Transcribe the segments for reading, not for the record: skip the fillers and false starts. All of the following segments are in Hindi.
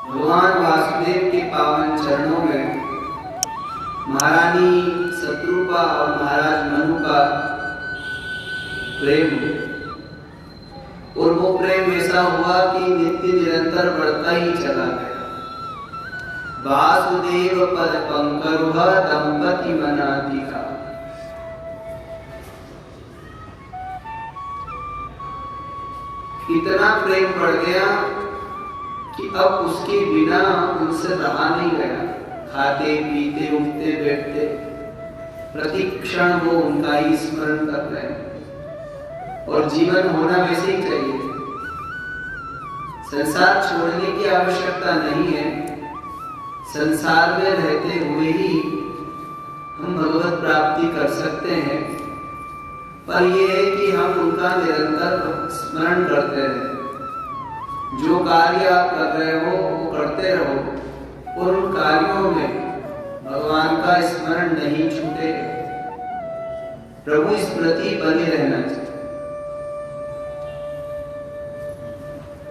भगवान वासुदेव के पावन चरणों में महारानी शत्रुपा और महाराज मनु का प्रेम, और वो प्रेम ऐसा हुआ कि नित्य निरंतर बढ़ता ही चला गया। वासुदेव पद पंकरुह दंपति मनाधिका। इतना प्रेम बढ़ गया कि अब उसके बिना उनसे रहा नहीं गया। खाते पीते उठते बैठते प्रतिक्षण वो उनका ही स्मरण कर रहे हैं। और जीवन होना वैसे ही चाहिए। संसार छोड़ने की आवश्यकता नहीं है। संसार में रहते हुए ही हम भगवत प्राप्ति कर सकते हैं, पर यह है कि हम उनका निरंतर स्मरण करते रहे। जो कार्य आप कर रहे हो वो करते रहो, और उन कार्यों में भगवान का स्मरण नहीं छूटे। प्रभु स्मृति बनी रहना चाहिए।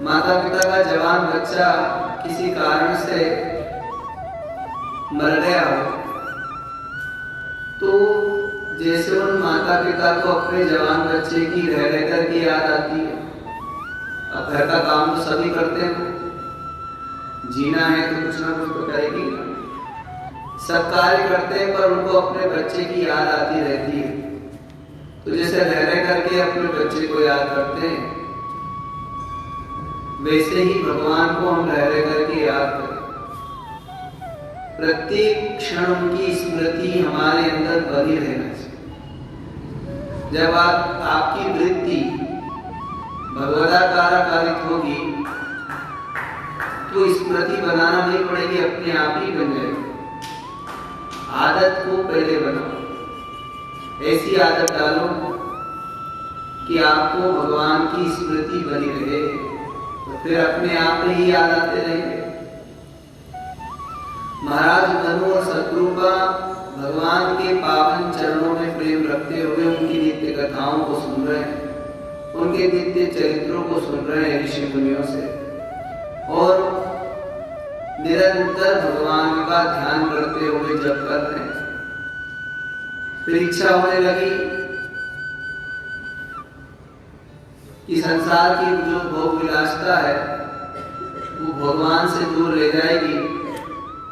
माता पिता का जवान बच्चा किसी कारण से मर गया हो, तो जैसे उन माता पिता को अपने जवान बच्चे की रह रहकर की याद आती है। अब घर का काम तो सभी करते हैं, जीना है तो कुछ ना कुछ तो करेगी ना। सब कार्य करते हैं, पर उनको अपने बच्चे की याद आती रहती है। तो जैसे रह रह करके अपने बच्चे को याद करते हैं, वैसे ही भगवान को हम रह रह करके याद करें। प्रत्येक क्षण उनकी स्मृति हमारे अंदर बनी रहना चाहिए। जब आपकी वृत्ति भगवदाकार कारित होगी, तो स्मृति बनाना नहीं पड़ेगी, अपने आप ही बन जाएगी। आदत को पहले बनाओ। ऐसी आदत डालो कि आपको भगवान की स्मृति बनी रहे, तो फिर अपने आप ही याद आते रहेंगे। महाराज मनु और शत्रुपा भगवान के पावन चरणों में प्रेम रखते हुए उनकी नित्य कथाओं को सुन रहे हैं, उनके नित्य चरित्रों को सुन रहे हैं ऋषि मुनियों से, और निरंतर भगवान का ध्यान करते हुए जप कर रहे हैं। फिर इच्छा होने लगी कि संसार की जो भोग विलासता है वो भगवान से दूर ले जाएगी,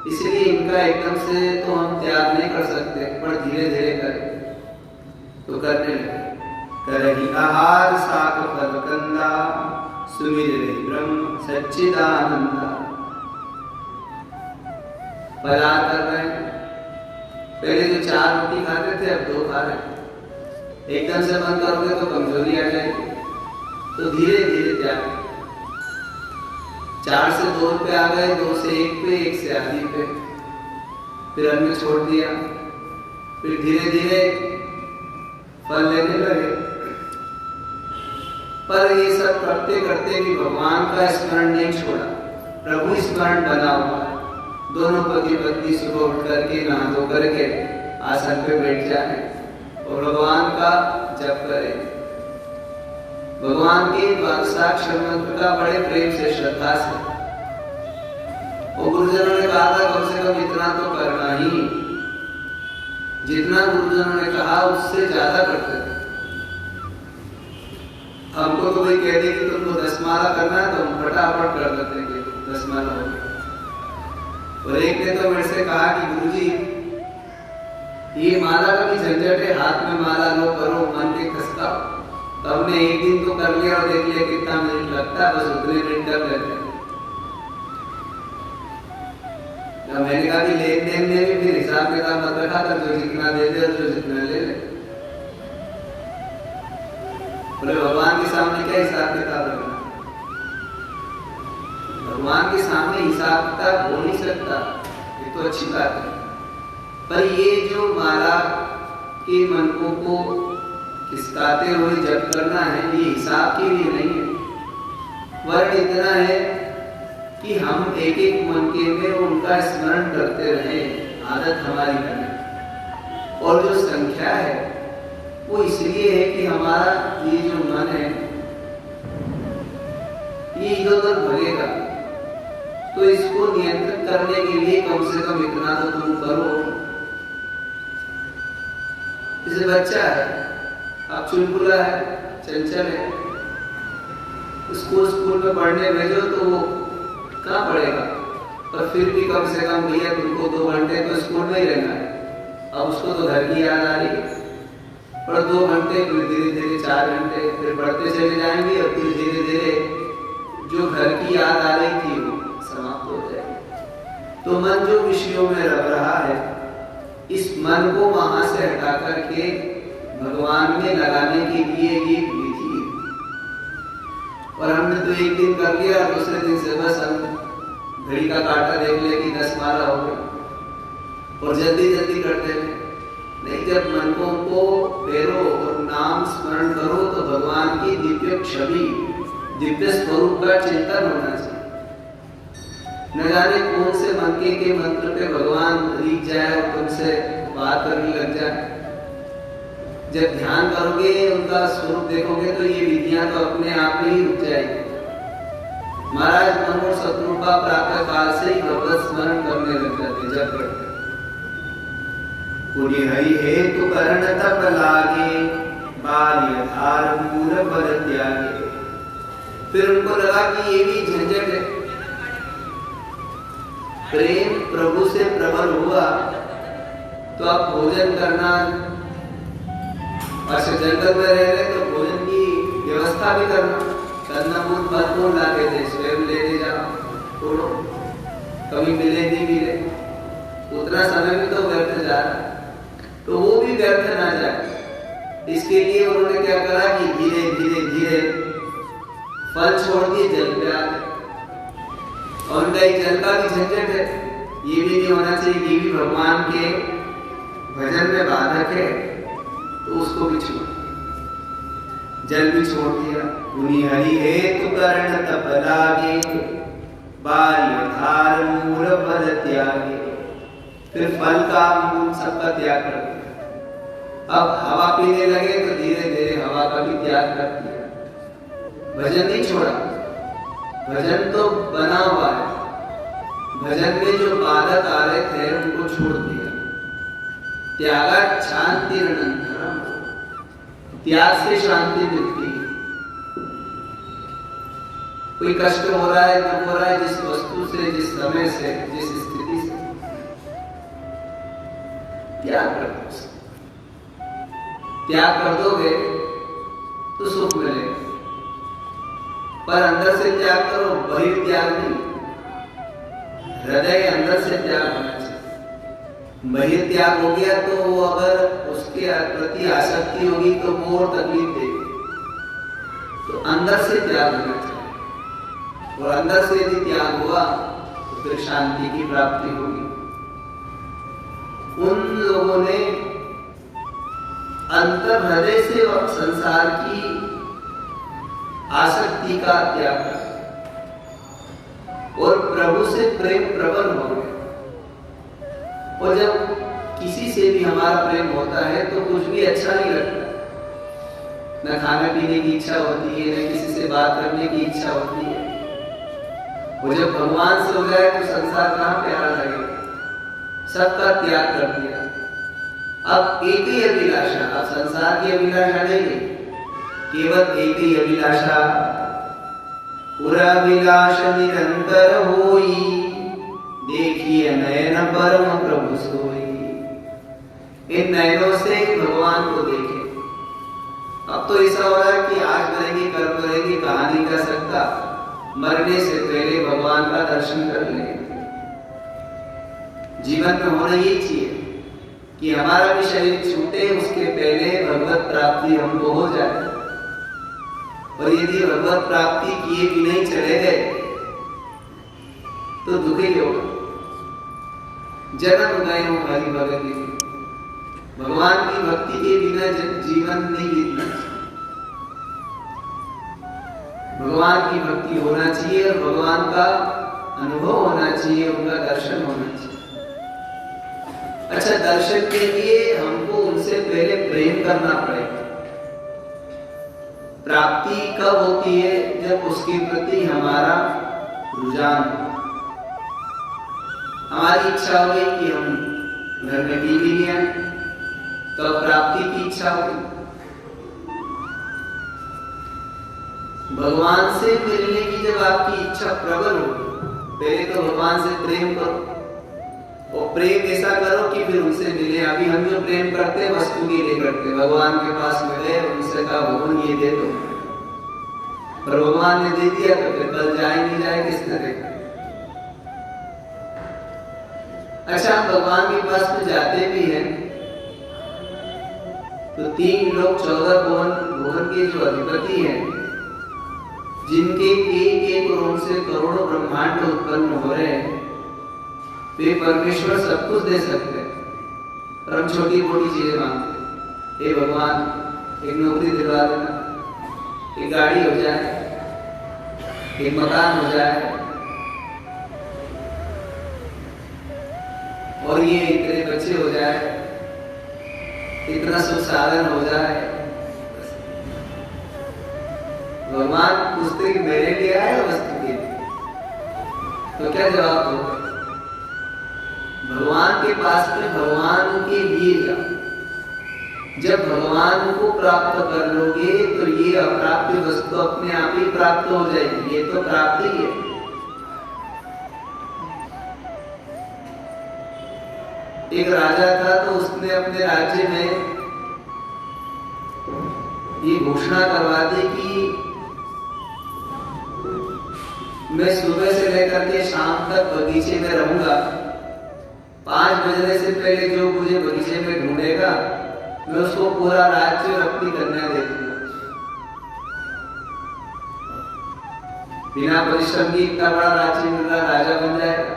इसलिए इनका एकदम से तो हम त्याग नहीं कर सकते, पर धीरे धीरे करें। तो करने लगे। करही आहार साक फल कंदा, सुमिर ब्रह्म सच्चिदानंदा। फलाहार कर रहे हैं। पहले जो 4 रोटी खाते थे, अब 2 खा रहे हैं। एकदम से बंद करोगे तो कमजोरी आ जाएगी, तो धीरे धीरे त्याग। 4 से 2 पे आ गए, 2 से 1 पे, 1 से आधी पे, फिर अन्न छोड़ दिया। फिर धीरे धीरे फल लेने लगे। पर ये सब करते करते भी भगवान का स्मरण नहीं छोड़ा, प्रभु स्मरण बना हुआ। दोनों पति पत्नी सुबह उठ करके नहा धो करके आसन पे बैठ जाए और भगवान का जप करें। भगवान के द्वादशाक्षर मंत्र का बड़े प्रेम से, श्रद्धा से। और गुरुजनों ने कहा था कम से कम इतना तो करना ही। जितना गुरुजनों ने कहा उससे ज्यादा करते थे। हमको तो कोई कह दे कि तुमको 10 माला करना है तो हम फटाफट कर देते हैं कि 10 माला हो गया। और एक ने तो मेरे से कहा कि गुरुजी ये माला का भी झंझट है, हाथ में माला लो, करो, मन के खसकाओ। तो हमने एक दिन तो कर लिया और देख लिया कितना मिनट लगता है, बस उतने मिनट कर लेते हैं। मैंने कहा कि लेन देन में भी फिर हिसाब किताब मत रखा कर, जो जितना दे दे जो जितना ले ले। बोले भगवान के सामने क्या हिसाब किताब रखना? भगवान के सामने हिसाब किताब हो नहीं सकता, ये तो अच्छी बात है। पर ये जो माला के मनकों को खिसकाते हुए जप करना है, ये हिसाब के लिए नहीं है। वर्ण इतना है कि हम एक एक मनके में उनका स्मरण करते रहे, आदत हमारी बने। और जो संख्या है वो इसलिए है कि हमारा ये जो मन है ये इधर उधर भगेगा, तो इसको नियंत्रित करने के लिए कम से कम इतना तो तुम करो। जैसे बच्चा है, अब चुलबुला है, चंचल है, उसको स्कूल में पढ़ने भेजो तो वो कहाँ पढ़ेगा, पर फिर भी कम से कम भैया तुमको 2 घंटे तो स्कूल में ही रहना है। अब उसको तो घर की याद आ रही है, पर 2 घंटे फिर धीरे धीरे 4 घंटे फिर बढ़ते चले जाएंगे और फिर धीरे धीरे जो घर की याद आ रही थी वो समाप्त हो जाएगी। तो मन जो विषयों में रह रहा है, इस मन को वहां से हटा करके भगवान में लगाने के लिए ये विधि है। और हमने तो एक दिन कर लिया, दूसरे दिन से बस हम घड़ी का कांटा देख ले कि 10 माला हो गए और जल्दी जल्दी करते हैं। नहीं, जब मन को फेरो और नाम स्मरण करो तो भगवान की दिव्य छवि, दिव्य स्वरूप का चिंतन होना चाहिए। न जाने कौन से मंके के मंत्र पे भगवान रीझ जाए और तुमसे बात करने लग जाए। जब ध्यान करोगे, उनका स्वरूप देखोगे तो ये विधियां तो अपने आप ही रुक जाएगी। महाराज मनोहर शत्रुपा प्रातः काल से ही भगवत स्मरण करने लग जाते जब करते। पुरी हरि हे तु करण तप लागे, बाल्य धार मूल पर त्यागे। फिर उनको लगा कि ये भी झंझट है। प्रेम प्रभु से प्रबल हुआ तो आप भोजन करना, अच्छा जंगल में रह रहे तो भोजन की व्यवस्था भी करना, कन्नामूल भरपूर लाके दे, स्वयं लेने जाओ, तोड़ो, कभी मिले नहीं मिले, उतना समय भी तो व्यर्थ जा रहा है, तो वो भी व्यर्थ ना जाए। इसके लिए उन्होंने क्या करा कि धीरे धीरे धीरे फल छोड़ दिए, जल पे आ गए। और उनका एक जल का भी झंझट है, ये भी नहीं होना चाहिए, ये भी भगवान के भजन में बाधक है, तो उसको भी छोड़ दिया, जल भी छोड़ दिया। पुनि हरि हे तु करण तप लागे, बाल्य धार मूल फल त्यागे। फिर फल का मूल सबका त्याग कर दिया। अब हवा पीने लगे तो धीरे धीरे हवा का भी त्याग कर दिया। भजन नहीं छोड़ा, भजन तो बना हुआ है, भजन में जो बाधक आ रहे थे उनको छोड़ दिया। त्यागा शांति अनंतरम, त्याग से शांति मिलती है। कोई कष्ट हो रहा है, दुख हो रहा है, जिस वस्तु से, जिस समय से, जिस स्थिति से, त्याग कर दो। त्याग कर दोगे तो सुख मिलेगा, पर अंदर से त्याग करो, बहिर्त्याग नहीं। हृदय अंदर से त्याग होना चाहिए। बहिर्त्याग हो गया तो वो अगर उसके प्रति आसक्ति होगी तो वो और तकलीफ देगी। तो अंदर से त्याग होना चाहिए, और अंदर से यदि त्याग हुआ तो फिर शांति की प्राप्ति होगी। उन लोगों ने अंतर हृदय से संसार की आसक्ति का त्याग कर और प्रभु से प्रेम प्रबल हो गया। और जब किसी से भी हमारा प्रेम होता है तो कुछ भी अच्छा नहीं लगता, न खाने पीने की इच्छा होती है, न किसी से बात करने की इच्छा होती है। वो जब भगवान से हो जाए तो संसार कहाँ प्यारा लगेगा। सबका त्याग कर दिया। अब एक ही अभिलाषा, अब संसार की अभिलाषा नहीं, केवल एक ही अभिलाषा, पुराभिलाष निरंतर होई, देखिए नयन परम प्रभु सोई। इन नयनों से भगवान को देखे। अब तो ऐसा हो रहा है कि आज मरेंगे कल मरेंगे, कहा नहीं कर सकता, मरने से पहले भगवान का दर्शन कर ले। जीवन में होना यही चाहिए कि हमारा भी शरीर छूटे, उसके पहले भगवत प्राप्ति हमको हो जाए। और यदि भगवत प्राप्ति किए भी नहीं चले गए तो दुखी होगा। जन्म गए हो हरि भगत के, भगवान की भक्ति के बिना जीवन नहीं बीतना। भगवान की भक्ति होना चाहिए और भगवान का अनुभव होना चाहिए, उनका दर्शन होना चाहिए। अच्छा, दर्शन के लिए हमको उनसे पहले प्रेम करना पड़ेगा। प्राप्ति कब होती है? जब उसके प्रति हमारा रुझान हो, हमारी इच्छा हो गई कि हम घर में टीवी ले आए, तो अब प्राप्ति की इच्छा हो गई। भगवान से मिलने की जब आपकी इच्छा प्रबल हो, पहले तो भगवान से प्रेम करो, और प्रेम ऐसा करो कि फिर उनसे मिले। अभी हम जो प्रेम करते हैं वस्तु के लिए करते हैं। भगवान के पास मिले, उनसे कहा भगवान ये दे दो, पर भगवान ने दे दिया तो फिर कल जाए नहीं जाए किसने देखा। अच्छा, हम भगवान के पास में जाते भी हैं तो 3 लोग 14 भुवन के जो अधिपति हैं, जिनके एक रोम से करोड़ों ब्रह्मांड उत्पन्न हो रहे हैं, वे परमेश्वर सब कुछ दे सकते हैं, पर हम छोटी मोटी चीजें मांगते हैं। हे भगवान, एक नौकरी दिलवा देना, एक गाड़ी हो जाए, एक मकान हो जाए, और ये इतने बच्चे हो जाए, इतना सुख साधन हो जाए। भगवान पूछते कि मेरे लिए आए वस्तु के लिए, तो क्या जवाब दो? भगवान के पास में भगवान के लिए जाओ। जब भगवान को प्राप्त कर लोगे तो ये अप्राप्त वस्तु अपने आप ही प्राप्त हो जाएगी। ये तो प्राप्ति है। एक राजा था, तो उसने अपने राज्य में ये घोषणा करवा दी कि मैं सुबह से लेकर के शाम तक बगीचे में रहूंगा। 5 बजने से पहले जो मुझे बगीचे में ढूंढेगा, मैं उसको पूरा राज्य और अपनी कन्या दे दूंगा। बिना परिश्रम की इतना बड़ा राज्य मिल रहा, राजा बन जाएगा।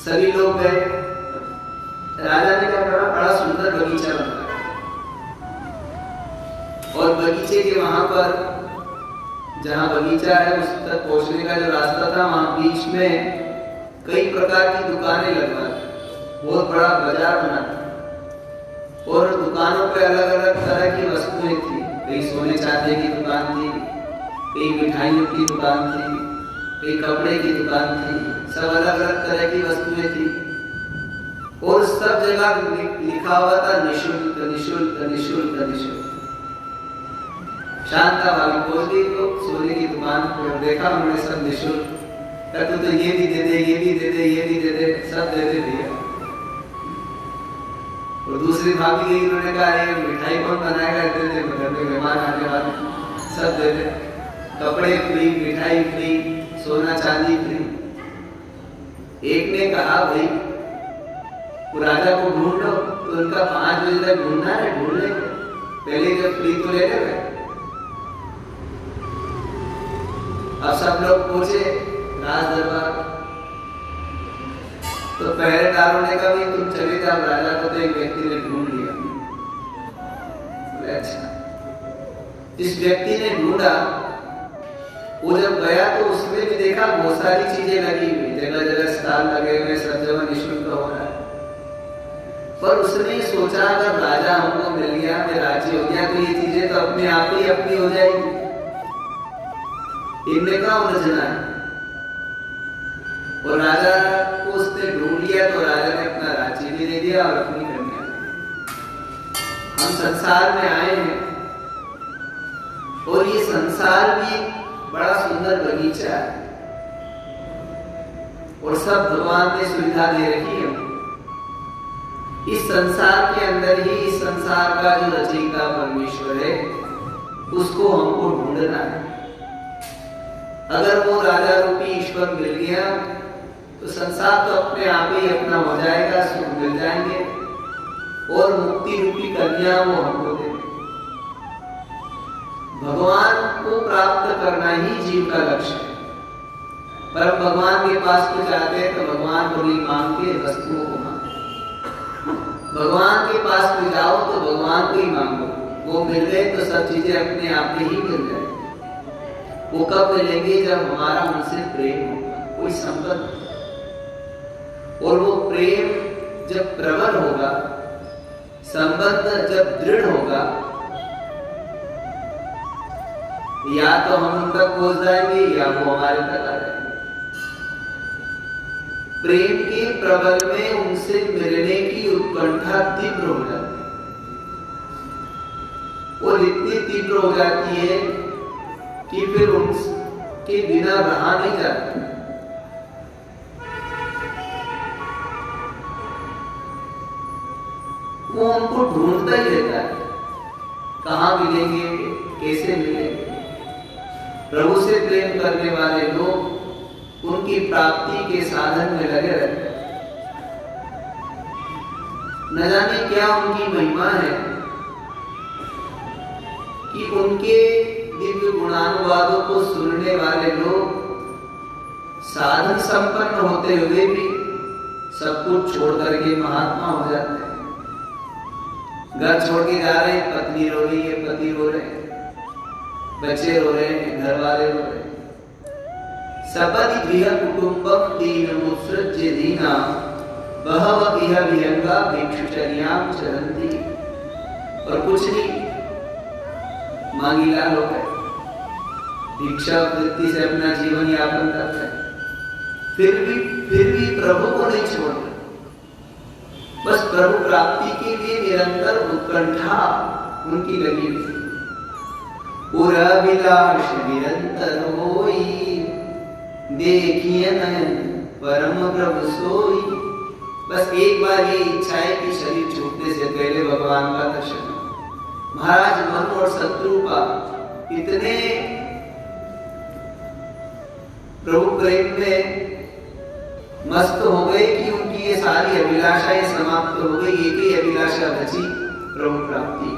सभी लोग गए, राजा ने क्या कहा, बड़ा सुंदर बगीचा बना, और बगीचे के वहां पर जहां बगीचा है उस तक पहुंचने का जो रास्ता था, वहां बीच में कई प्रकार की दुकानें लगवा दी। बहुत बड़ा बाजार बना था, और दुकानों पे अलग अलग तरह की वस्तुएं थी। कई सोने चांदी की दुकान थी, कई मिठाइयों की दुकान थी, कई कपड़े की दुकान थी, सब अलग अलग तरह की वस्तुएं थी। और सब जगह लिखा हुआ था निःशुल्क निःशुल्क निःशुल्क निःशुल्क। शांता भाभी पहुंच गई तो सोने की दुकान पर देखा उन्होंने सब निःशुल्क, कहते तो ये भी दे दे, ये भी दे दे, ये भी दे दे, सब दे दे दिया। और दूसरी भाभी गई, उन्होंने कहा ये मिठाई कौन बनाएगा, दे दे, घर में मेहमान आने वाले, सब दे दे। कपड़े फ्री, मिठाई फ्री, सोना चांदी फ्री। एक ने कहा भाई वो राजा को ढूंढ लो, तो उनका 5 बजे तक ढूंढना है, ढूंढ ले, पहले जब फ्री तो ले ले। अब सब लोग पहुंचे राज दरबार, तो पहरेदारों ने कहा भाई तुम चले जाओ, राजा को तो एक व्यक्ति ने ढूंढ लिया। अच्छा, जिस व्यक्ति ने ढूंढा वो जब गया तो उसमें भी देखा बहुत सारी चीजें लगी हुई, जगह जगह स्टॉल लगे हुए, सब जगह निःशुल्क हो रहा है। पर उसने सोचा अगर राजा हमको मिल गया, मैं राज्य हो गया, तो ये चीजें तो अपने आप ही अपनी हो जाएगी। इनने कहा उलझना है, और राजा को उसने ढूंढ लिया, तो राजा ने अपना राज्य भी दे दिया और अपनी कन्या। हम संसार में आए हैं, और ये संसार भी बड़ा सुंदर बगीचा है, और सब भगवान ने सुविधा दे रखी है। इस संसार के अंदर ही इस संसार का जो रचयिता परमेश्वर है, उसको हमको ढूंढना है। अगर वो राजा रूपी ईश्वर मिल गया तो संसार तो अपने आप ही अपना हो जाएगा, सुख मिल जाएंगे, और मुक्ति रूपी कन्या वो हमको दे। भगवान को प्राप्त करना ही जीव का लक्ष्य है। पर भगवान के पास को जाते हैं तो भगवान को नहीं मांगते, वस्तुओं को मांगते। भगवान के पास में जाओ तो भगवान को ही मांगो, वो मिल गए तो सब चीजें अपने आप ही मिल जाए। वो कब मिलेंगे, जब हमारा उनसे प्रेम होगा, कोई संबंध, और वो प्रेम जब प्रबल होगा, संबंध जब दृढ़ होगा, या तो हम उन तक पहुंच जाएंगे या वो हमारे तक आ जाएंगे। प्रेम के प्रबल में उनसे मिलने की उत्कंठा तीव्र हो जाती है, और इतनी तीव्र हो जाती है कि फिर उनके बिना रहा नहीं जाता। वो उनको ढूंढता ही रहता है, कहां मिलेंगे, कैसे मिलेंगे। प्रभु से प्रेम करने वाले लोग उनकी प्राप्ति के साधन में लगे रहते हैं। न जाने क्या उनकी महिमा है कि उनके दिव्य गुणानुवादों को सुनने वाले लोग साधन संपन्न होते हुए भी सब कुछ छोड़ करके महात्मा हो जाते हैं। घर छोड़ के जा रहे हैं, पत्नी रो रही है, पति रो रहे हैं, बच्चे रो रहे हैं, घर वाले रो रहे हैं। सपदि गृह कुटुंबम दीनमुत्सृज्य दीना बहव इह विहंगा भिक्षुचर्याम चरन्ति। और कुछ नहीं, मांगीला हो गए, भिक्षा वृत्ति से अपना जीवन यापन करते हैं, फिर भी प्रभु को नहीं छोड़ते। बस प्रभु प्राप्ति के लिए निरंतर उत्कंठा उनकी लगी हुई। पुरविलास निरंतर होई, देखिए नयन परम प्रभु सोई। बस एक बार ये इच्छा है कि शरीर छूटने से पहले भगवान का दर्शन। महाराज मनु और शत्रुपा इतने प्रभु प्रेम में मस्त हो गए कि उनकी ये सारी अभिलाषाएं समाप्त हो गई। एक ही अभिलाषा बची, प्रभु प्राप्ति।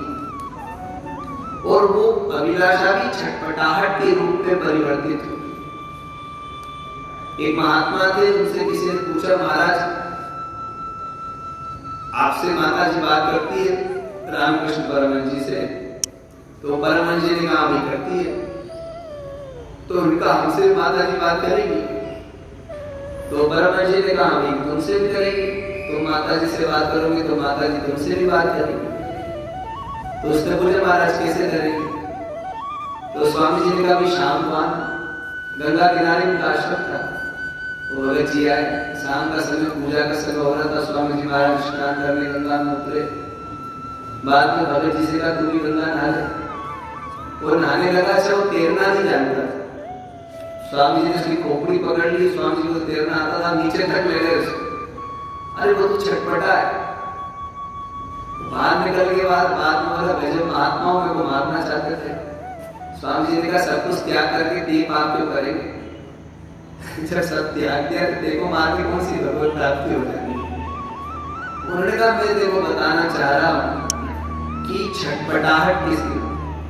और वो अभिलाषा भी छटपटाहट के रूप में परिवर्तित हुई। एक महात्मा थे, उनसे किसी ने पूछा, महाराज आपसे माता जी बात करती है रामकृष्ण परमहंस जी से? तो परमहंस जी ने कहा, भी करती है। तो उनका हमसे माता जी बात करेगी? तो परमहंस जी ने कहा, भाई तुमसे भी करेगी। तो माता जी से बात करोगे तो माता जी तुमसे भी बात करेगी। तो उसने पूछा, महाराज कैसे करेंगे? तो स्वामी जी ने कहा, भी शाम को गंगा किनारे उनका आश्रम था, तो भगत जी आए, शाम का समय पूजा का समय हो रहा था। स्वामी जी महाराज स्नान करने गंगा में उतरे। बाद में भगत जी से कहा, तू भी गंगा नहा ले। वो नहाने लगा, अच्छा वो तैरना नहीं जानता था। स्वामी जी ने उसकी खोपड़ी पकड़ ली, स्वामी जी को तैरना आता था, नीचे तक ले गए उसको। अरे वो तो छटपटा है। बाहर निकल के बाद में बोला, गजब महात्माओं में को मारना चाहते थे। स्वामी जी ने कहा, सब कुछ त्याग करके दीप आप क्यों करेंगे? जब सब त्याग दिया तो देखो मार के कौन सी भगवत प्राप्ति हो जाएगी। उन्होंने कहा, मैं देखो बताना चाह रहा हूँ कि छटपटाहट किसी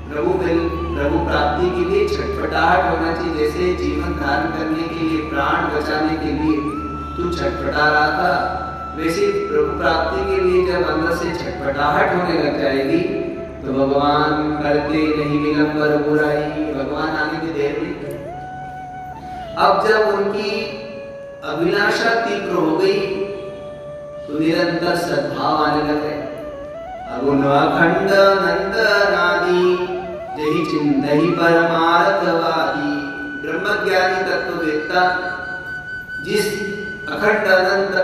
प्रभु प्राप्ति के लिए छटपटाहट होना चाहिए। जैसे जीवन धारण करने के लिए, प्राण बचाने के लिए तू छटपटा रहा था, वैसे प्रभु प्राप्ति के लिए जब अंदर से छटपटाहट होने लग जाएगी तो भगवान करते नहीं विलंबर बुराई, भगवान आने की देर नहीं। अब जब उनकी अभिलाषा तीव्र हो गई तो निरंतर सद्भाव आने लगे। अगुण अखंड नंद नादी जही चिंतहि परमार्थवादी। ब्रह्मज्ञानी तत्ववेत्ता जिस अखंड अनंत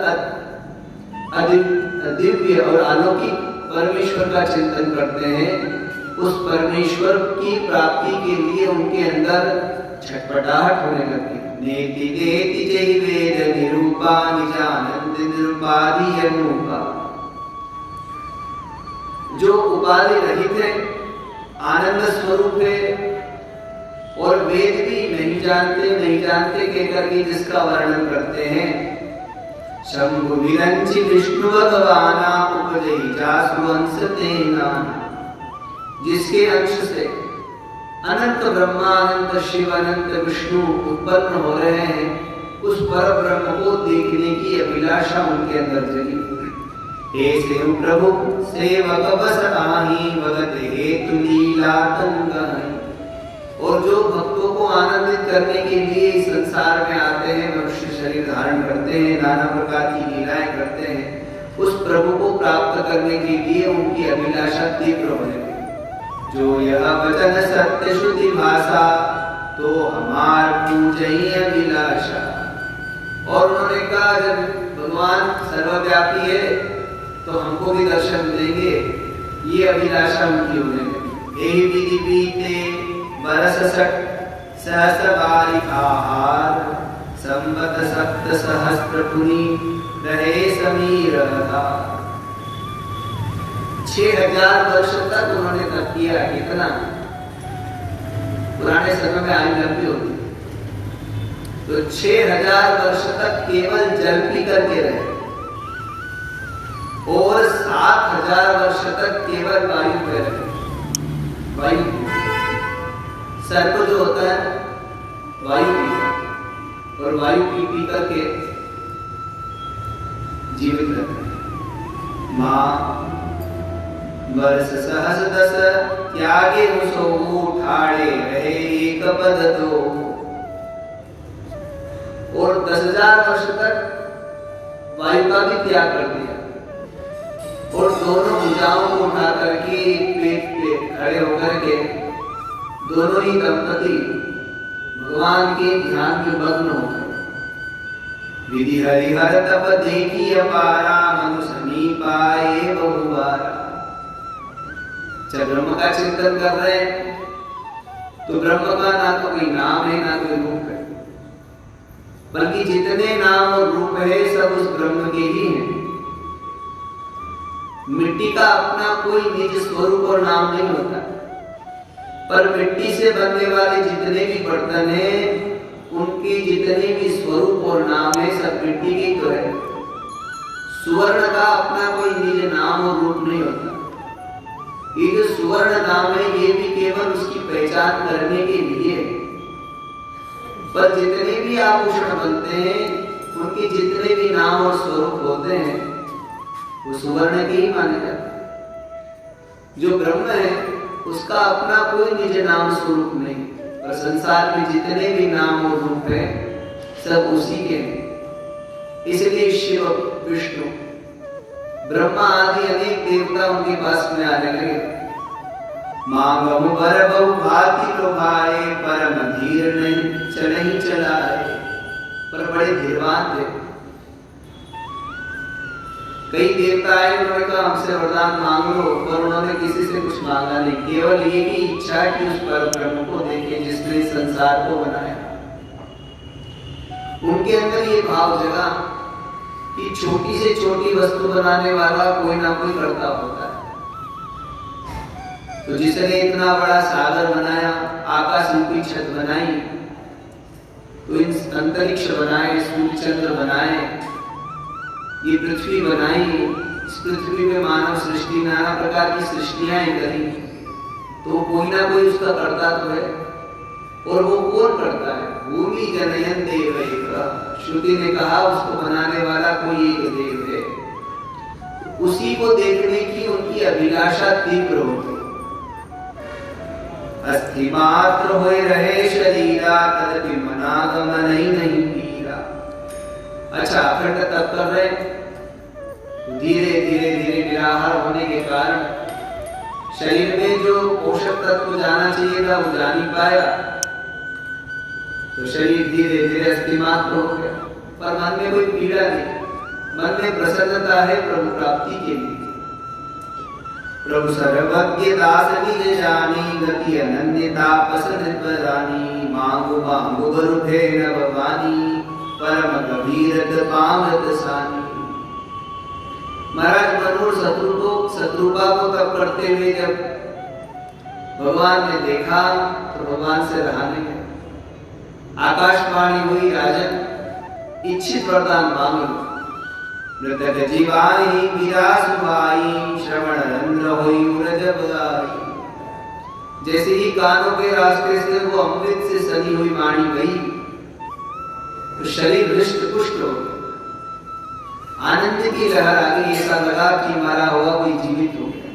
दिव्य और अलौकिक परमेश्वर का चिंतन करते हैं, उस परमेश्वर की प्राप्ति के लिए उनके अंदर छटपटाहट होने लगती। नेति नेति जय वेद निरूपा निजानंद निरुपाधि अनुपा। जो उपाधि रहित है, आनंद स्वरूप है, और वेद भी नहीं जानते कहकर के जिसका वर्णन करते हैं। शंभु विरंचि विष्णु भगवाना उपजई जासु अंश तेना। जिसके अंश से अनंत ब्रह्मा, अनंत शिव, अनंत विष्णु उत्पन्न हो रहे हैं, उस पर ब्रह्म को देखने की अभिलाषा उनके अंदर जगी। हे सेव प्रभु सेवक बस आही भगत हेतु लीला तंगाई। और जो भक्तों को आनंदित करने के लिए इस संसार में आते हैं, मनुष्य शरीर धारण करते हैं, नाना प्रकार की लीलाएं करते हैं, उस प्रभु को प्राप्त करने के लिए उनकी अभिलाषा तीव्र हो जाती। जो यह वचन सत्य शुद्धि भाषा तो हमार पूजई अभिलाषा। और उन्होंने कहा जब भगवान सर्वव्यापी है तो हमको भी दर्शन देंगे, ये अभिलाषा उनकी होने लगी। एहि विधि बीते बरस सठ सहस्र बारिकाहार, संवत सप्त सहस्त्र पुनि रहे समीर। 6000 वर्ष तक उन्होंने तप किया। कितना? पुराने समय में आयु लंबी होती तो 6000 वर्ष तक केवल जल पी करके रहे और 7000 वर्ष तक केवल वायु पे रहे। वायु सर्प जो होता है वायु पीता और वायु पी करके जीवित रहता है। मां वर्ष सहस दस त्यागे मुसो ठाड़े रहे एक पद दो। और 10,000 वर्ष तक वायु का भी त्याग कर दिया और दोनों भुजाओं को उठा करके पेट पे खड़े होकर के दोनों ही दंपति भगवान के ध्यान में मग्न हो गए। विधि हरिहर तप देखी अपारा, मनु समीप आए बहुबारा। जब ब्रह्म का चिंतन कर रहे हैं तो ब्रह्म का ना तो कोई नाम है ना कोई रूप है, बल्कि जितने नाम और रूप है सब उस ब्रह्म के ही हैं। मिट्टी का अपना कोई निज स्वरूप और नाम नहीं होता, पर मिट्टी से बनने वाले जितने भी बर्तन हैं उनके जितने भी स्वरूप और नाम है सब मिट्टी के तो है। सुवर्ण का अपना कोई निज नाम और रूप नहीं होता। ये जो सुवर्ण नाम है ये भी केवल उसकी पहचान करने के लिए, पर जितने भी आभूषण बनते हैं उनके जितने भी नाम और स्वरूप होते हैं वो सुवर्ण के ही माने जाते हैं। जो ब्रह्म है उसका अपना कोई निज नाम स्वरूप नहीं, और संसार में जितने भी नाम और रूप है सब उसी के हैं। इसलिए शिव, विष्णु, ब्रह्मा आदि अनेक देवता उनके पास में आने लगे। मांगम बर बहु भांति लोभाए, परम धीर नहीं चलहि चलाए। पर बड़े धीरवान थे। कई देवता आए, उन्होंने कहा हमसे वरदान मांग लो, पर उन्होंने किसी से कुछ मांगा नहीं। केवल ये की इच्छा कि उस पर ब्रह्म को देखे जिसने संसार को बनाया। उनके अंदर ये भाव जगा कि छोटी से छोटी वस्तु बनाने वाला कोई ना कोई करता होता है। तो जिसने इतना बड़ा सागर बनाया, आकाश रूपी छत बनाई, तो इन अंतरिक्ष बनाए, सूर्य चंद्र बनाए, ये पृथ्वी बनाई, इस पृथ्वी में मानव सृष्टि, नाना प्रकार की सृष्टियां करी, तो कोई ना कोई उसका करता तो है। और वो कौन करता है? भूमि जनयन देव एक। श्रुति ने कहा उसको बनाने वाला कोई एक देव है। उसी को देखने की उनकी अभिलाषा तीव्र होती। अस्थि मात्र होए रहे शरीरा, तदपि मनागम नहीं पीरा। अच्छा, अखंड तप कर रहे, धीरे धीरे निराहार होने के कारण शरीर में जो पोषक तत्व जाना चाहिए था वो जा नहीं पाया, तो शरीर धीरे धीरे अस्थिमात्र हो गया। पर मन में कोई पीड़ा नहीं, मन में प्रसन्नता है प्रभु प्राप्ति के लिए। प्रभु सर्वज्ञ दास निज जानी, गति अनन्य तापस निर्भरानी। मांगो मांगो बरुभे नववानी, परम गभीरत पामत सानी। महाराज मनोर शत्रुपा को तप करते हुए जब भगवान ने देखा तो भगवान से रहा नहीं। आकाशवाणी हुई, राजन इच्छित वरदान मांग लो। मृतक जीवानी विरासुवाई, श्रवण रंध्र हुई उरजब आई। जैसे ही कानों के रास्ते से वो अमृत से सनी हुई वाणी गई तो शरीर हृष्ट पुष्ट हो गया। आनंद की लहर आ गई, ऐसा लगा कि मारा हुआ कोई जीवित हो गया।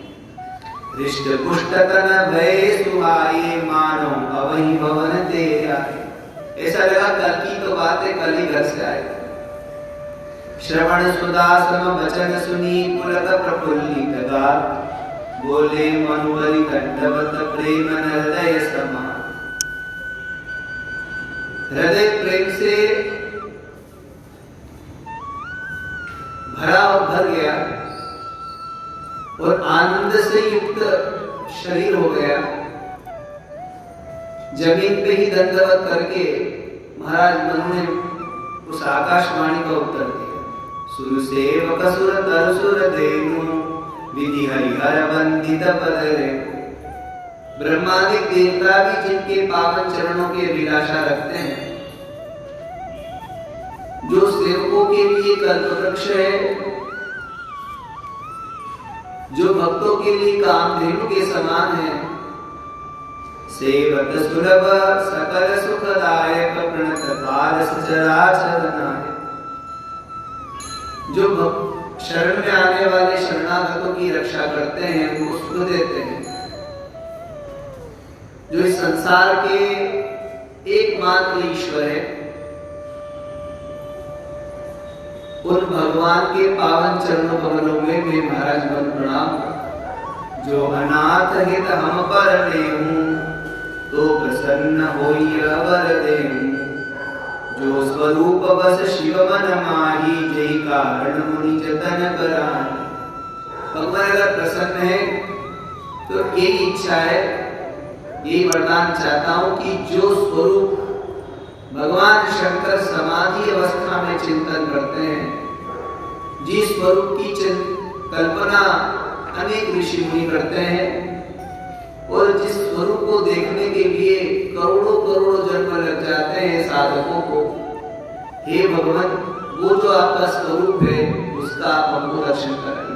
हृष्ट पुष्ट तन भय सुहाए, मानो अवहि भवन ते आए। ऐसा लगा कल की तो बात है, कल ही घर से आए। श्रवण सुदासम वचन सुनी, पुलक प्रफुल्लित गात। बोले मनुबलि कंठवत प्रेम हृदय समान। हृदय प्रेम से भर गया और आनंद से युक्त शरीर हो गया। जमीन पे ही दंडवत करके महाराज मनु ने उस आकाशवाणी का उत्तर दिया। सुर सेवक सुर तर सुर देनु विधि हरिहर वंदित पद रे। ब्रह्मादि देवता भी जिनके पावन चरणों की अभिलाषा रखते हैं, जो सेवकों के लिए कल्पवृक्ष है, जो भक्तों के लिए कामधेनु के समान है, सेवत सुलभ सकल सुखदायक प्रणत पार सचराचर नायक। जो शरण में आने वाले शरणागतों की रक्षा करते हैं, उनको सुख देते हैं, जो इस संसार के एकमात्र ईश्वर है, उन भगवान के पावन चरणों कमलों में मैं महाराज मन प्रणाम। जो अनाथ हित हम पर लेहूं तो प्रसन्न होई अवर देहूं। जो स्वरूप बस शिव मन माही जय कारण मुनि जतन कराई। भगवान अगर प्रसन्न है तो यही इच्छा है, यही वरदान चाहता हूं कि जो स्वरूप भगवान शंकर समाधि अवस्था में चिंतन करते हैं, जिस स्वरूप की कल्पना अनेक ऋषि मुनि करते हैं और जिस स्वरूप को देखने के लिए करोड़ों करोड़ों जन्म लग जाते हैं साधकों को, हे भगवान वो जो आपका स्वरूप है उसका आप हमको दर्शन कराइए।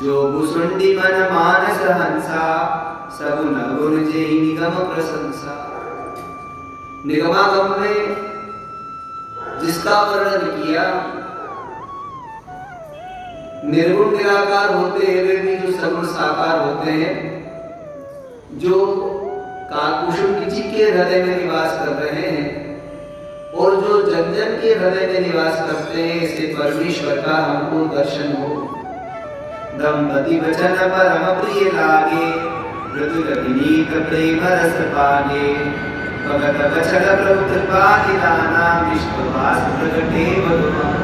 जो भुसुंडी मन मानस हंसा सब नगुण जेहि निगम प्रशंसा। निगमागम में जिसका वर्णन किया, निर्गुण निराकार होते हुए भी जो सगुण साकार होते हैं, जो काकुशुम जी के हृदय में निवास कर रहे हैं और जो जन जन के हृदय में निवास करते हैं, इसे परमेश्वर का हमको दर्शन हो। दंपति वचन परम प्रिय लागे, ऋतुगतिनीत प्रेम रस पागे। भगत वचन प्रभु कृपा निदाना, विश्ववास प्रगटे भगवान।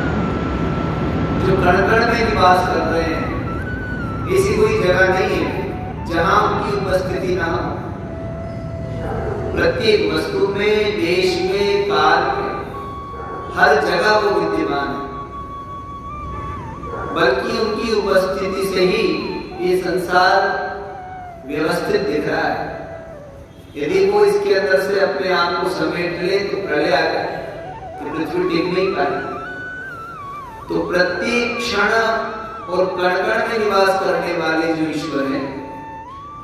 जो कण कण में निवास कर रहे हैं, ऐसी कोई जगह नहीं है जहां उनकी उपस्थिति ना हो। प्रत्येक वस्तु में, देश में, काल में, हर जगह वो विद्यमान है। बल्कि उनकी उपस्थिति से ही ये संसार व्यवस्थित दिख रहा है। यदि वो इसके अंदर से अपने आप को समेट ले तो प्रलय आ जाए, तो पृथ्वी टिक नहीं पाएगी। तो प्रत्येक क्षण और कण कण में निवास करने वाले जो ईश्वर हैं,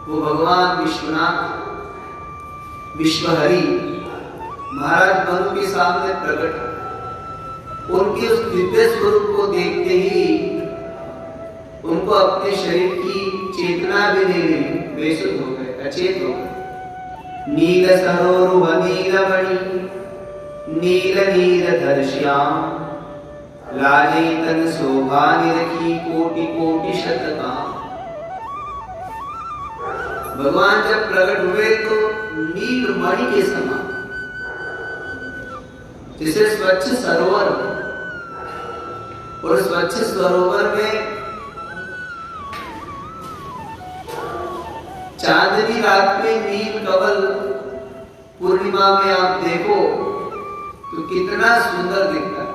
वो भगवान विश्वनाथ विश्वहरि महाराज मनु के सामने प्रकट। उनके उस दिव्य स्वरूप को देखते ही उनको अपने शरीर की चेतना भी नहीं मिली, बेसुध हो गए, अचेत हो गए। नील सरोरुह नीलमणि नील नीलधर श्याम, लाजे तन शोभा निरखी कोटि कोटि शतकाम। भगवान जब प्रकट हुए तो नील मणि के समान, जिसे स्वच्छ सरोवर, और स्वच्छ सरोवर में चांदनी रात में नील कमल पूर्णिमा में आप देखो तो कितना सुंदर दिखता है।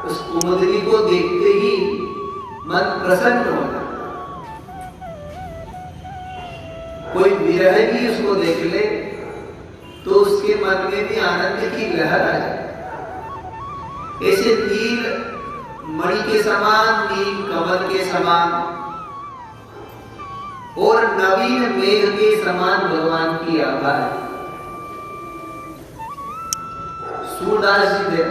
उस कुमुदनी को देखते ही मन प्रसन्न होता है। कोई विरह भी उसको देख ले तो उसके मन में भी आनंद की लहर आ जाए। ऐसे नील मणि के समान, नील कमल के समान और नवीन मेघ के समान भगवान की आभा है। सूरदास जी थे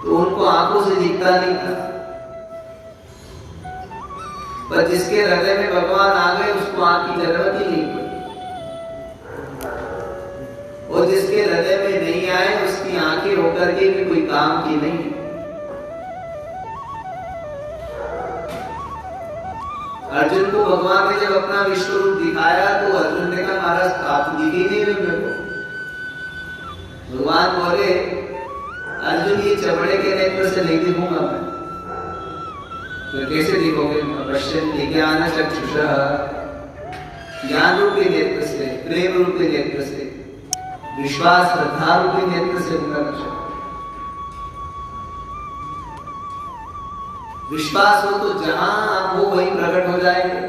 तो उनको आंखों से दिखता नहीं था, पर जिसके हृदय में भगवान आ गए उसको आंख की जरूरत ही नहीं पड़ी, और जिसके हृदय में नहीं आए उसकी आंखें होकर के भी कोई काम की नहीं। अर्जुन को भगवान ने जब अपना विश्व रूप दिखाया तो अर्जुन ने कहा महाराज आप दिखे नहीं मेरे को। भगवान बोले अर्जुन ये चमड़े के नेत्र से नहीं दिखूंगा मैं, तो कैसे देखोगे? पश्यन्ति ज्ञानचक्षुषः, ज्ञान रूपी नेत्र से, प्रेम रूपी नेत्र से, विश्वास श्रद्धा रूपी नेत्र से उनका दर्शन। विश्वास हो तो जहां आप हो वहीं प्रकट हो जाएंगे।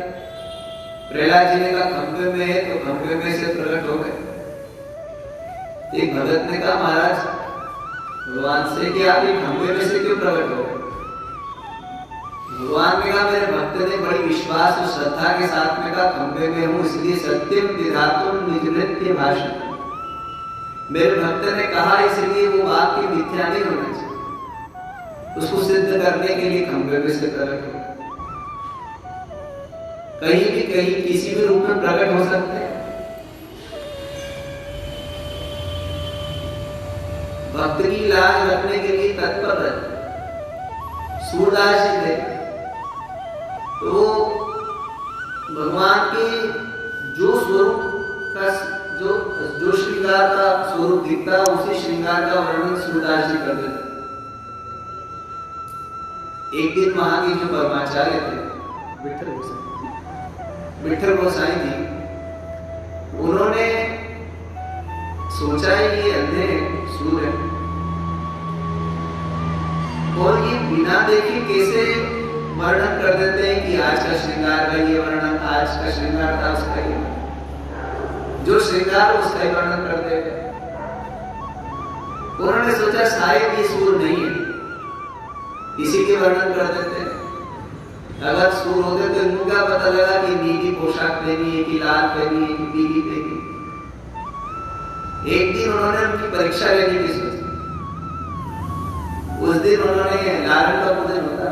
प्रहलाद जी ने कहा खंभे में है तो खंभे में से प्रकट हो गए। एक भगत ने कहा महाराज भगवान से कि आप एक खंभे में से क्यों प्रकट हो गए? भगवान ने कहा मेरे भक्त ने बड़ी विश्वास और श्रद्धा के साथ में कहा खंभे में हूं इसलिए सत्यम विधातुम निज नृत्य भाषण। मेरे भक्त ने कहा इसलिए वो वाक्य मिथ्या नहीं होना चाहिए। उसको सिद्ध करने के लिए खंभे में से प्रकट हो। कहीं भी कहीं किसी भी रूप में प्रकट हो सकते हैं। भक्त की लाज रखने के लिए तत्पर रहते। सूरदास जी थे तो भगवान के जो स्वरूप का जो श्रृंगार का स्वरूप दिखता उसी श्रृंगार का वर्णन सूरदास जी करते थे। एक दिन वहां के जो परमाचार्य थे विठल गोसाई जी, उन्होंने सोचा ये अंधे सूर है और ये बिना देखे कैसे वर्णन कर देते हैं कि आज का श्रृंगार का ये वर्णन, आज का श्रृंगार था उसका ये, जो श्रृंगार उसका ही वर्णन कर देते। उन्होंने सोचा शायद ये सूर नहीं है, इसी के वर्णन कर देते हैं। अगर सूर होते तो इनको क्या पता लगा कि नीली पोशाक पहनी है कि लाल पहनी है कि पीली पहनी है। एक दिन उन्होंने उनकी परीक्षा लेने की सोची। उस दिन उन्होंने नारायण का पूजन होता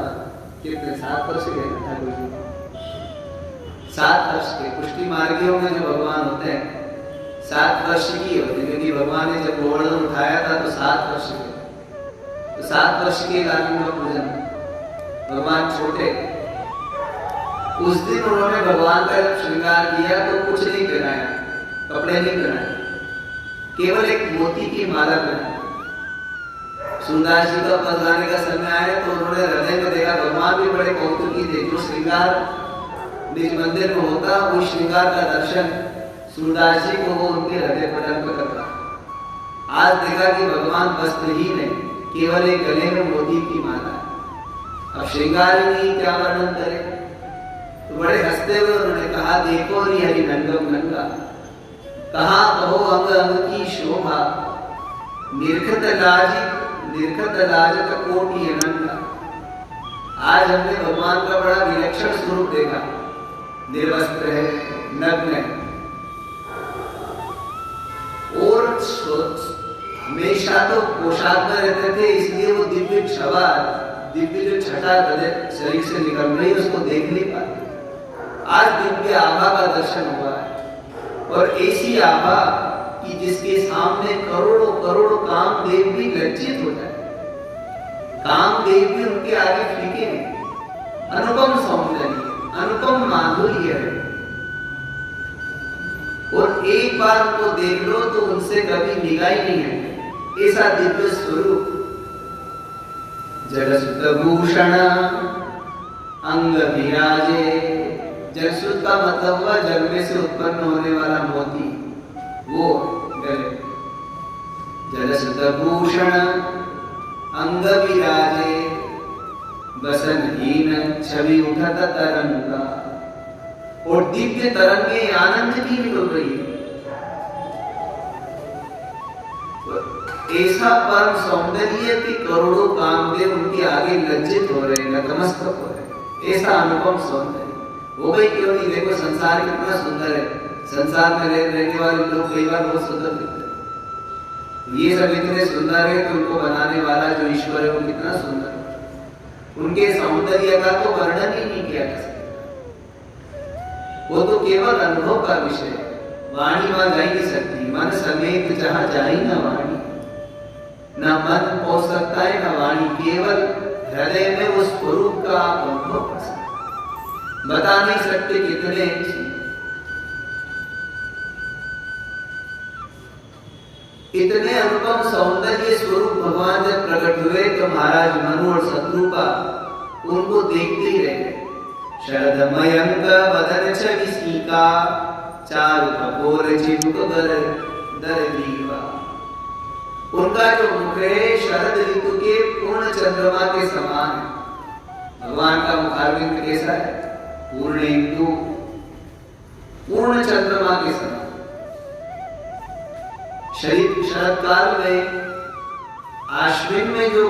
कितने 7 वर्ष के ठाकुर जी, 7 वर्ष के पुष्टि मार्गियों में जो भगवान होते हैं 7 वर्ष की होते हैं, क्योंकि भगवान ने जब गोवर्धन उठाया था तो 7 वर्ष के, तो 7 वर्ष के नारायण का पूजन भगवान छोटे। उस दिन उन्होंने भगवान का श्रृंगार किया तो कुछ नहीं पहनाया, कपड़े नहीं पहनाए, केवल एक मोती की माला पहनाई। सूरदास जी का पधराने का समय आया तो उन्होंने हृदय में देखा भगवान भी बड़े कौतुकी थे। जो श्रृंगार निज मंदिर में होता उस श्रृंगार का दर्शन सूरदास जी को वो उनके हृदय पटल पर करता। आज देखा कि भगवान वस्त्रहीन है, केवल एक गले में मोती की माला। अब श्रृंगार ही नहीं, क्या वर्णन करे? तो बड़े हंसते हुए उन्होंने कहा देखो री हरि नंगम नंगा, कहा कहो अंग अंग की शोभा, निर्खत लाजत कोटि अनंगा। आज हमने भगवान का बड़ा विलक्षण स्वरूप देखा, निर्वस्त्र है, नग्न है, और हमेशा तो पोशाक में रहते थे, इसलिए वो दिव्य छवा, दिव्य जो छटा शरीर से निकल रही है उसको देख नहीं पाते। आज दिव्य आभा का दर्शन हुआ है, और ऐसी आभा कि जिसके सामने करोड़ों करोड़ों कामदेव भी लज्जित हो जाए। कामदेव भी उनके आगे फीके हैं। अनुपम सौंदर्य, अनुपम माधुर्य है, और एक बार उनको देख लो तो उनसे कभी निगाह ही नहीं है। ऐसा दिव्य स्वरूप। जलसुत भूषण अंग विराजे, जलसुत का मतलब हुआ जल में से उत्पन्न होने वाला मोती, वो गले। जलसुत भूषण अंग विराजे, बसनहीन छवि उठत तरंगा, और दिव्य तरंगे आनंद की निकल रही है। ऐसा परम सौंदर्य कि करोड़ों कामदेव उनके आगे लज्जित हो रहे, नतमस्तक हो रहे। ऐसा अनुपम सौंदर्य हो गई क्यों नहीं? देखो संसार कितना सुंदर है, संसार में रहने वाले लोग कई बार बहुत सुंदर दिखते हैं। ये सब इतने सुंदर है कि उनको बनाने वाला जो ईश्वर है वो कितना सुंदर है। उनके सौंदर्य का तो वर्णन ही नहीं किया जा सकता। वो तो केवल अनुभव का विषय है। वाणी वहां जा ही नहीं सकती। मन समेत जहां जा ही ना वाणी, ना मन पहुंच सकता है ना वाणी। केवल हृदय में उस स्वरूप का आप अनुभव कर सकते, बता नहीं सकते कितने। इतने अनुपम सौंदर्य स्वरूप भगवान जब प्रकट हुए तो महाराज मनु और शत्रुपा उनको देखते ही रह गए। शरद मयंक बदन छवि सीका, चारु कपोर चिबुक गर दर ग्रीवा। उनका जो मुख है शरद ऋतु के पूर्ण चंद्रमा के समान है। भगवान का मुखारविंद कैसा है? पूर्णेन्दु, पूर्ण चंद्रमा के समान। शरद काल में आश्विन में जो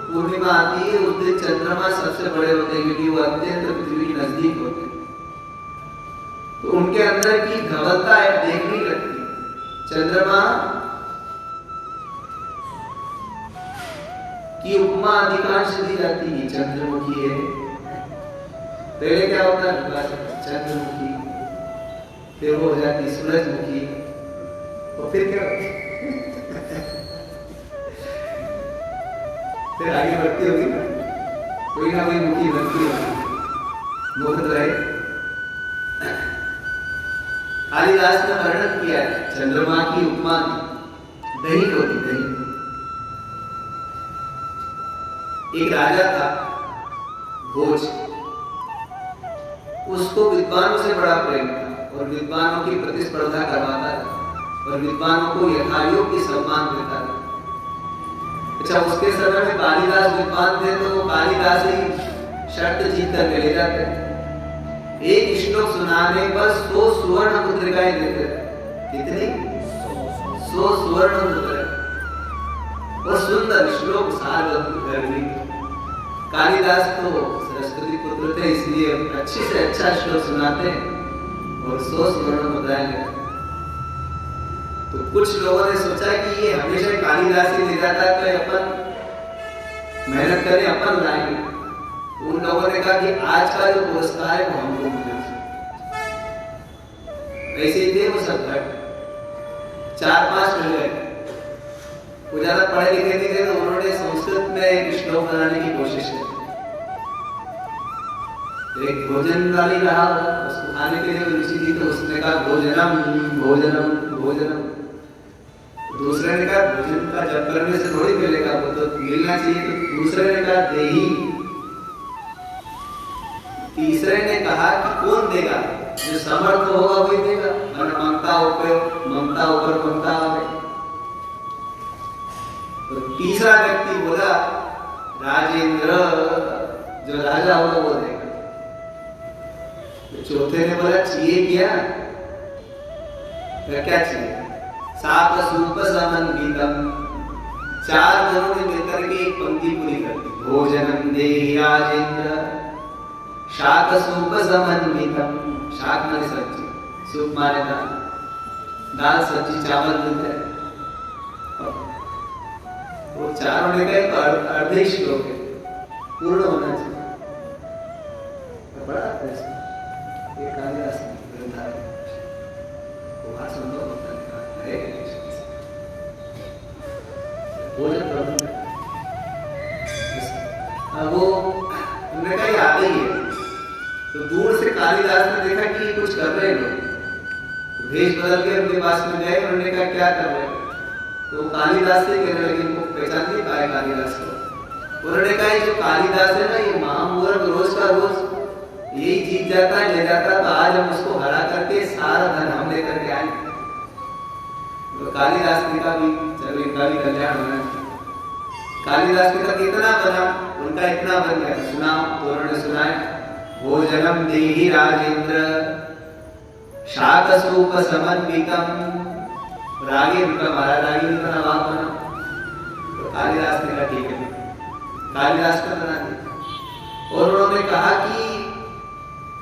पूर्णिमा आती है उस दिन चंद्रमा सबसे बड़े होते हैं, क्योंकि वो अत्यंत पृथ्वी के नजदीक होते हैं। तो उनके अंदर की धवलता है देखनी लगती है। चंद्रमा की उपमा अधिकांश दी जाती है, चंद्रमुखी है। पहले क्या होता है? चंद्रमुखी, फिर वो हो जाती सूरजमुखी, और फिर क्या होती फिर आगे बढ़ती होगी ना, कोई ना कोई मुखी बनती होगी। मुख तो है। कालिदास ने वर्णन किया है चंद्रमा की उपमा दही होती, दही। एक राजा था भोज, उसको विद्वानों से बड़ा प्रेम था और विद्वानों की प्रतिस्पर्धा करवाता था और विद्वानों को यथायोग्य सम्मान देता था। अच्छा, उसके समय में कालिदास विद्वान थे तो वो कालिदास ही शर्त जीत कर ले जाते। एक श्लोक सुनाने पर 100 सुवर्ण मुद्रिकाएं देते थे। कितनी? 100 सुवर्ण मुद्रिकाएं। और सुंदर श्लोक सार्वभौम। कालिदास तो सरस्वती पुत्र थे, इसलिए अच्छे से अच्छा श्लोक सुनाते और 100 सुवर्ण मुद्राएं लेते। तो कुछ लोगों ने सोचा कि ये हमेशा कालिदास ही ले जाता है, तो अपन मेहनत करें, अपन लाएंगे। उन लोगों ने कहा कि आज का जो पुरस्कार है वो हमको मिलना चाहिए। वैसे ही थे वो सब घट 4-5 मिल गए। वो ज्यादा पढ़े लिखे नहीं थे, तो उन्होंने संस्कृत में एक श्लोक बनाने की कोशिश की। एक भोजन वाली रहा, उसको खाने के लिए रुचि थी, तो उसने कहा भोजनम भोजनम भोजनम। दूसरे ने कहा भोजन का जप करने से थोड़ी मिलेगा, वो तो मिलना चाहिए। तो दूसरे ने कहा देही। तीसरे ने कहा कि कौन देगा? जो समर्थ होगा वही देगा। ममता ऊपर ममता आवे। तो तीसरा व्यक्ति बोला राजेंद्र, जो राजा होगा वो देगा। तो चौथे ने बोला चाहिए क्या? क्या चाहिए? सात सूप समन्वितम। 4 जनों ने मिलकर के एक पंक्ति पूरी कर दी। भोजनम देहि राजेंद्र शाक सूप समन्वितम। शाक माने सब्जी, सूप माने दाल सब्जी चावल मिलते हैं। वो चारों ने कहा अर्धे श्लोक है, पूर्ण होना चाहिए। बड़ा प्रश्न ये कालिदास ग्रंथ है, वो संभव होता है। भोजन प्रबंध वो उन्होंने कहा याद ही है। तो दूर से कालिदास ने देखा कि ये कुछ कर रहे हैं लोग, तो भेष बदल के उनके पास में गए। उन्होंने कहा क्या कर रहे हैं? तो कालिदास से कहने लगे, इनको पहचान नहीं पाए कालिदास को। उन्होंने कहा जो कालिदास है ना, ये महामूर्ख रोज का रोज यही जीत जाता है, ले जाता है, तो आज हम उसको हरा करके सारा धन हम लेकर के आए। तो कालिदास ने कहा भी चलो इनका भी कल्याण होना चाहिए। कालिदास ने कहा कितना बना? उनका इतना बन गया, सुनाओ। तो उन्होंने सुनाया भोजनम देहि राजेंद्र शाक सूप समन्वितम। रागी उनका महाराज रागी उनका नवाब बना। तो कालिदास ने कहा ठीक है, कालिदास का बना दिया। और उन्होंने कहा कि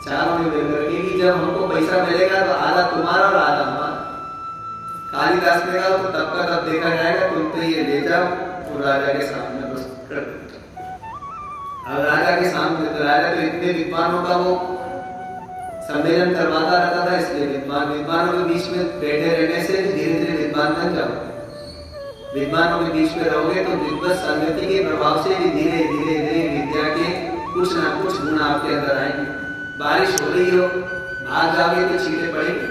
चारों ने मिलकर के कि जब हमको पैसा मिलेगा तो आधा तुम्हारा और आधा हमारा। कालिदास ने कहा तो तब का तब देखा जाएगा, तुम तो ये ले जाओ तो राजा के सामने बस कर दो। अब राजा के सामने तो राजा तो इतने विद्वानों का वो सम्मेलन करवाता रहता था, इसलिए विद्वानों के बीच में बैठे रहने से धीरे धीरे विद्वान बन जाओ। विद्वानों के बीच में रहोगे तो विद्वत संगति के प्रभाव से भी धीरे धीरे धीरे विद्या के कुछ ना कुछ गुण आपके अंदर आएंगे। बारिश हो रही हो, भाग जाओगे तो छींटे पड़ेंगे।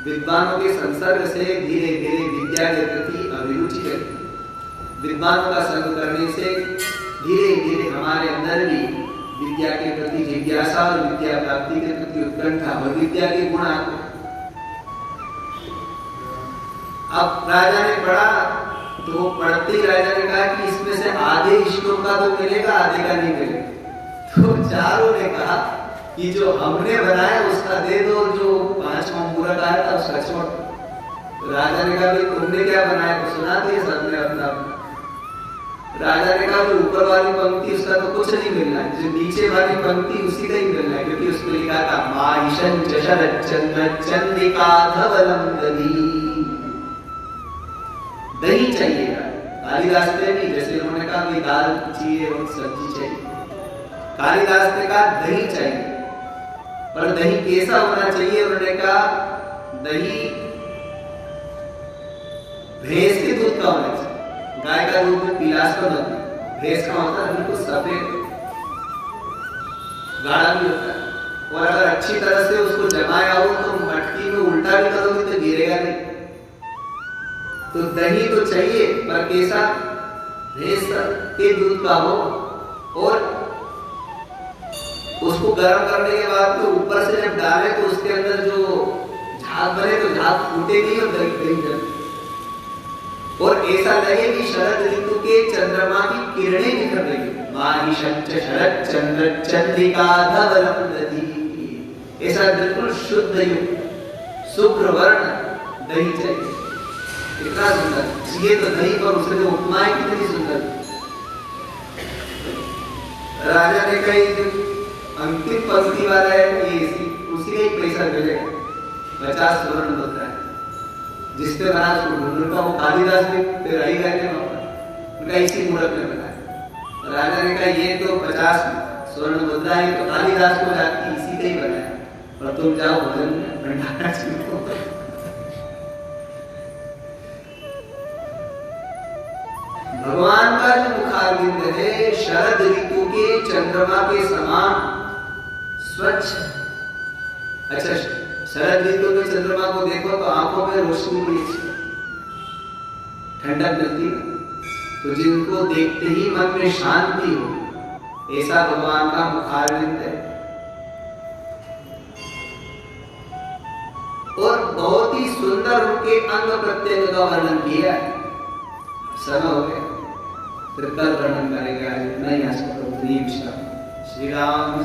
विद्वानों के संसर्ग से धीरे धीरे विद्या के प्रति अभिरुचि बढ़ती। विद्वानों का संग करने से धीरे धीरे हमारे अंदर भी विद्या के प्रति जिज्ञासा और विद्या प्राप्ति के प्रति उत्कंठा और विद्या के गुण आते। अब राजा ने पढ़ा तो वो पढ़ते ही राजा ने कहा कि इसमें से आधे श्लोक का तो मिलेगा, आधे का नहीं मिलेगा। तो चारों ने कहा कि जो हमने बनाया उसका दे दो, जो 5वां पूरा आया था उसका छोड़। तो राजा ने कहा भाई तुमने क्या बनाया, तो सुना दिया सबने अपना। राजा ने कहा जो ऊपर वाली पंक्ति उसका तो कुछ नहीं मिलना है, जो नीचे वाली पंक्ति उसी का ही मिलना है, क्योंकि उसमें लिखा था माहिषं शरद चंद्र चंद्रिका धवलम दधी। दही चाहिएगा, कालिदास ने नहीं, जैसे उन्होंने कहा कि दाल चाहिए और सब्जी चाहिए, कालिदास ने कहा दही चाहिए। पर दही कैसा होना चाहिए, उन्होंने कहा दही भैंस के दूध का होना चाहिए। गाय का दूध में पीलापन होता है, भैंस का होता है बिल्कुल सफेद गाढ़ा भी होता है। और अगर अच्छी तरह से उसको जमाया हो तो मटकी में उल्टा भी करोगे तो गिरेगा नहीं। तो दही तो चाहिए, पर कैसा, भैंस के दूध का हो, और उसको गर्म करने के बाद तो ऊपर से जब डाले तो उसके अंदर जो झाग बने तो झाग फूटे नहीं और दही दही जले। और ऐसा लगे कि शरद ऋतु के चंद्रमा की किरणें निकल रही है। माहिषं शरद चंद्र चंद्रिका धवलम दधी। ऐसा बिल्कुल शुद्ध युक्त शुभ्र वर्ण दही चाहिए। कितना सुंदर, ये तो दही पर उसने जो उपमाएं कितनी सुंदर। राजा ने कही अंतिम पंक्ति वाला है ये उसी का ही पैसा मिलेगा, 50 स्वर्ण मुद्रा है, जिससे बना उसको ढूंढ का वो कालिदास ने फिर आई गए उनका इसी मूर्ख ने बनाया। राजा ने कहा ये तो 50 स्वर्ण मुद्रा है, तो कालिदास को जाती इसी का ही बनाया, और तुम जाओ भजन भंडारा छीनो। भगवान का जो मुखारविंद है शरद ऋतु के चंद्रमा के समान स्वच्छ। अच्छा, शरद ऋतु में चंद्रमा को देखो तो आंखों में रोशनी मिलती है, ठंडक मिलती है, तो जिनको देखते ही मन में शांति हो, ऐसा भगवान का मुखारविंद है। और बहुत ही सुंदर उनके अंग प्रत्यंग का वर्णन किया है। समय हो गया, फिर कल वर्णन करेंगे, आज इतना ही। आज श्री राम।